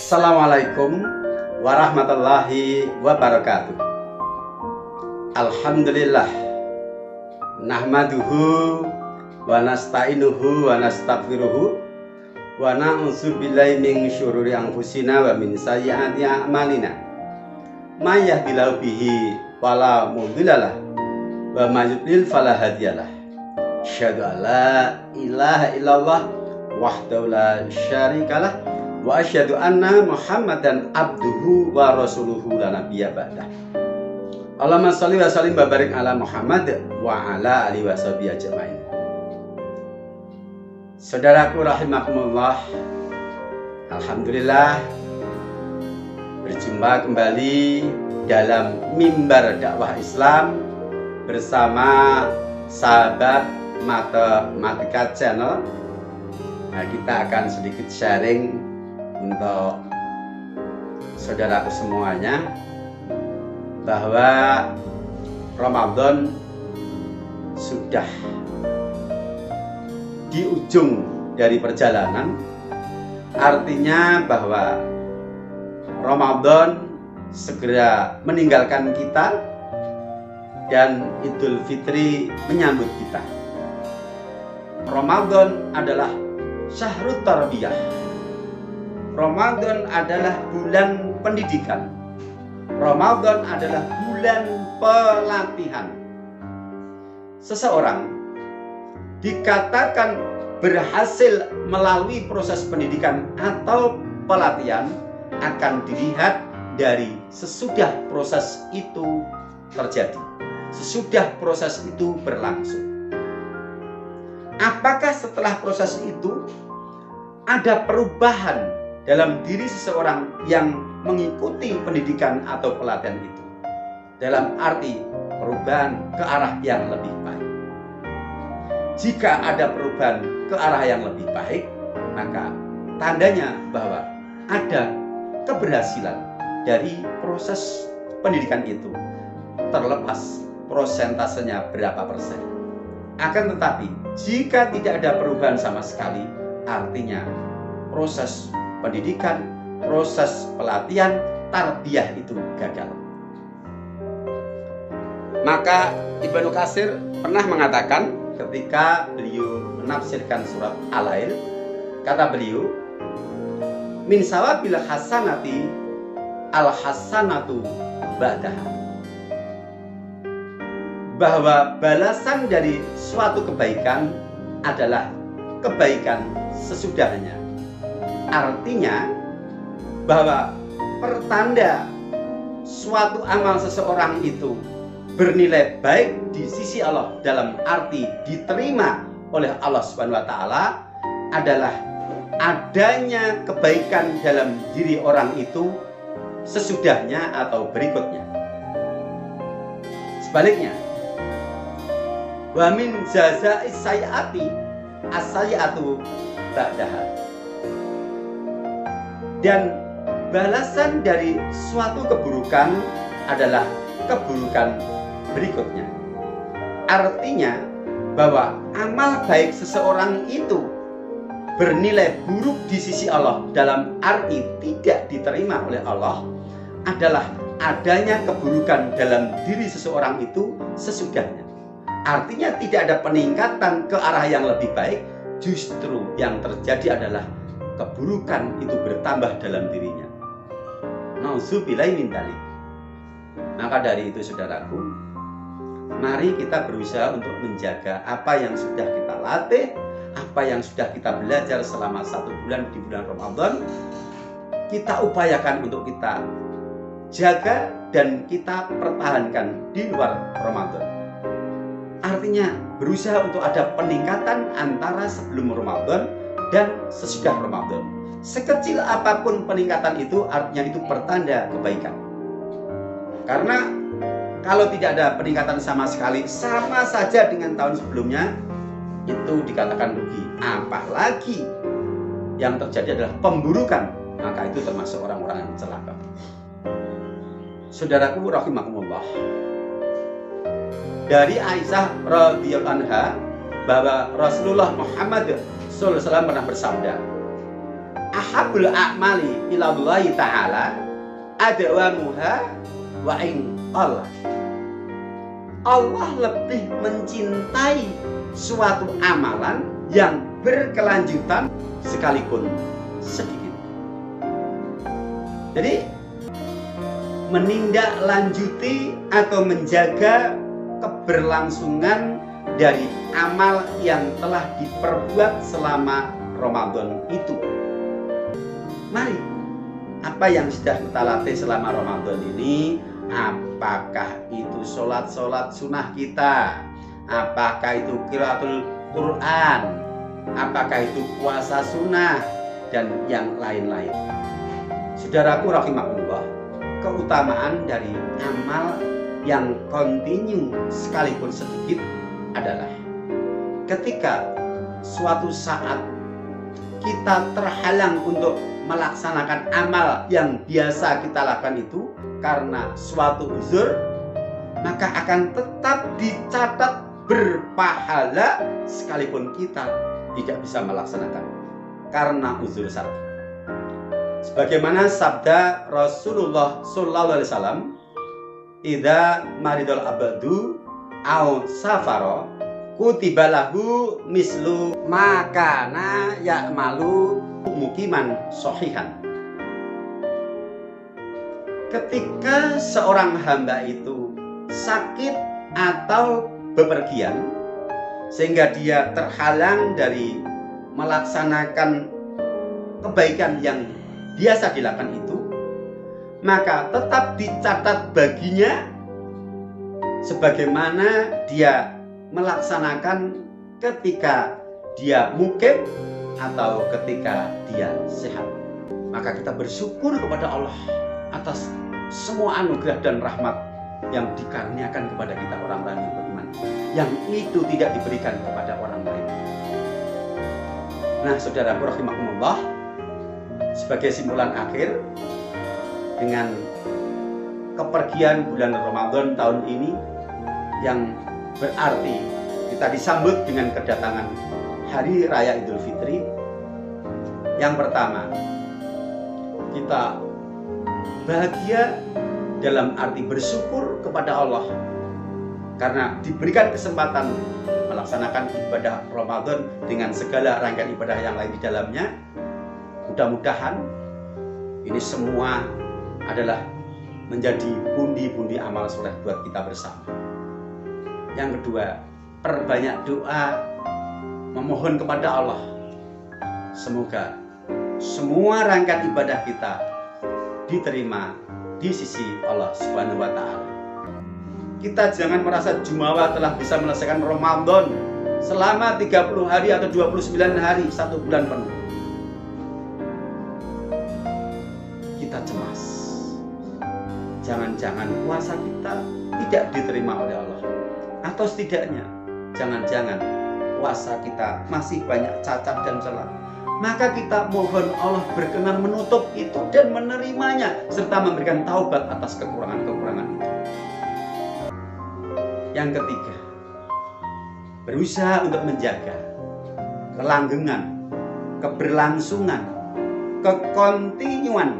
Assalamualaikum warahmatullahi wabarakatuh. Alhamdulillah, nahmaduhu wa nasta'inuhu wa nastaghfiruhu wa na'udzu billahi min syururi anfusina wa min sayyiati a'malina. May yahdihillahu bihi fala mudhillalah wa may yudlil fala hadiyalah. Asyhadu an la ilaha illallah wahdahu la syarikalah wa asyhadu anna Muhammadan abduhu wa rasuluhu la nabiyya ba'dah. Allahumma shalli wa sallim wa barik ala Muhammad wa ala alihi washabihi ajmain. Saudaraku rahimakumullah, alhamdulillah berjumpa kembali dalam mimbar dakwah Islam bersama sahabat Matematika Channel. Nah, kita akan sedikit sharing untuk saudaraku semuanya bahwa Ramadan sudah di ujung dari perjalanan. Artinya bahwa Ramadan segera meninggalkan kita dan Idul Fitri menyambut kita. Ramadan adalah syahrut tarbiyah. Ramadan adalah bulan pendidikan. Ramadan adalah bulan pelatihan. Seseorang dikatakan berhasil melalui proses pendidikan atau pelatihan akan dilihat dari sesudah proses itu terjadi, sesudah proses itu berlangsung. Apakah setelah proses itu ada perubahan dalam diri seseorang yang mengikuti pendidikan atau pelatihan itu, dalam arti perubahan ke arah yang lebih baik? Jika ada perubahan ke arah yang lebih baik, maka tandanya bahwa ada keberhasilan dari proses pendidikan itu, terlepas prosentasenya berapa persen. Akan tetapi, jika tidak ada perubahan sama sekali, artinya proses pendidikan, proses pelatihan, tarbiyah itu gagal. Maka Ibnu Katsir pernah mengatakan ketika beliau menafsirkan surat Al-Lail, kata beliau, min sawabil hasanati al hasanatu ba'daha, bahwa balasan dari suatu kebaikan adalah kebaikan sesudahnya. Artinya bahwa pertanda suatu amal seseorang itu bernilai baik di sisi Allah dalam arti diterima oleh Allah Subhanahu wa taala adalah adanya kebaikan dalam diri orang itu sesudahnya atau berikutnya. Sebaliknya, wa min jazaa'i sayyi'ati as-sayyi'atu ba'daha, dan balasan dari suatu keburukan adalah keburukan berikutnya. Artinya bahwa amal baik seseorang itu bernilai buruk di sisi Allah dalam arti tidak diterima oleh Allah adalah adanya keburukan dalam diri seseorang itu sesudahnya. Artinya tidak ada peningkatan ke arah yang lebih baik, justru yang terjadi adalah keburukan itu bertambah dalam dirinya. Nauzubillahi min dzalik. Maka dari itu saudaraku, mari kita berusaha untuk menjaga apa yang sudah kita latih, apa yang sudah kita belajar selama 1 bulan di bulan Ramadan, kita upayakan untuk kita jaga dan kita pertahankan di luar Ramadan. Artinya berusaha untuk ada peningkatan antara sebelum Ramadan dan sesudah Ramadan. Sekecil apapun peningkatan itu, artinya itu pertanda kebaikan. Karena kalau tidak ada peningkatan sama sekali, sama saja dengan tahun sebelumnya, itu dikatakan rugi. Apalagi yang terjadi adalah pemburukan, maka itu termasuk orang-orang yang celaka. Saudaraku rahimakumullah, dari Aisyah radhiyallahu anha bahwa Rasulullah Muhammad SAW pernah bersabda, ahabul a'mali ilallahi ta'ala adwamuha wa in Allah. Allah lebih mencintai suatu amalan yang berkelanjutan sekalipun sedikit. Jadi menindaklanjuti atau menjaga keberlangsungan dari amal yang telah diperbuat selama Ramadan itu. Mari, apa yang sudah kita latih selama Ramadan ini, apakah itu sholat sunnah kita, apakah itu qiraatul Quran, apakah itu puasa sunnah, dan yang lain-lain. Saudaraku rahimakumullah, keutamaan dari amal yang kontinu sekalipun sedikit adalah ketika suatu saat kita terhalang untuk melaksanakan amal yang biasa kita lakukan itu karena suatu uzur, maka akan tetap dicatat berpahala sekalipun kita tidak bisa melaksanakan karena uzur syar'i. Sebagaimana sabda Rasulullah SAW, idza maridul abdu au safaro kutiba lahu mislu makana ya'malu mukiman sohihan. Ketika seorang hamba itu sakit atau bepergian sehingga dia terhalang dari melaksanakan kebaikan yang biasa dilakukan itu, maka tetap dicatat baginya sebagaimana dia melaksanakan ketika dia mukim atau ketika dia sehat. Maka kita bersyukur kepada Allah atas semua anugerah dan rahmat yang dikaruniakan kepada kita orang-orang yang beriman, yang itu tidak diberikan kepada orang lain. Nah, saudaraku rahimakumullah, sebagai simpulan akhir, dengan kepergian bulan Ramadan tahun ini yang berarti kita disambut dengan kedatangan Hari Raya Idul Fitri. Yang pertama, kita bahagia dalam arti bersyukur kepada Allah karena diberikan kesempatan melaksanakan ibadah Ramadan dengan segala rangkaian ibadah yang lain di dalamnya. Mudah-mudahan ini semua adalah menjadi pundi-pundi amal soleh buat kita bersama. Yang kedua, perbanyak doa, memohon kepada Allah semoga semua rangkaian ibadah kita diterima di sisi Allah Subhanahu wa Ta'ala. Kita jangan merasa jumawa telah bisa menyelesaikan Ramadan selama 30 hari atau 29 hari, 1 bulan penuh. Kita cemas, jangan-jangan puasa kita tidak diterima oleh Allah, atau setidaknya jangan-jangan puasa kita masih banyak cacat dan celah. Maka kita mohon Allah berkenan menutup itu dan menerimanya serta memberikan taubat atas kekurangan-kekurangan itu. Yang ketiga, berusaha untuk menjaga kelanggengan, keberlangsungan, kekontinuan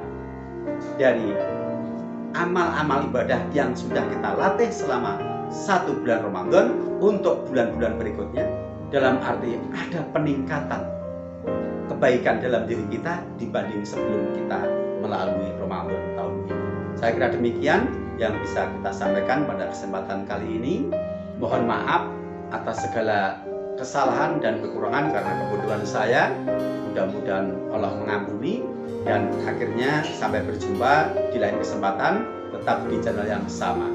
dari amal-amal ibadah yang sudah kita latih selama 1 bulan Ramadan untuk bulan-bulan berikutnya, dalam arti ada peningkatan kebaikan dalam diri kita dibanding sebelum kita melalui Ramadan tahun ini. Saya kira demikian yang bisa kita sampaikan pada kesempatan kali ini. Mohon maaf atas segala kesalahan dan kekurangan karena kebodohan saya. Mudah-mudahan Allah mengampuni, dan akhirnya sampai berjumpa di lain kesempatan, tetap di channel yang sama,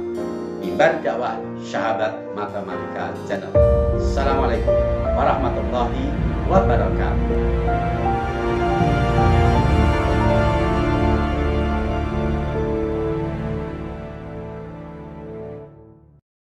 Mimbar Dakwah Sahabat Matematika Channel. Assalamualaikum warahmatullahi wabarakatuh.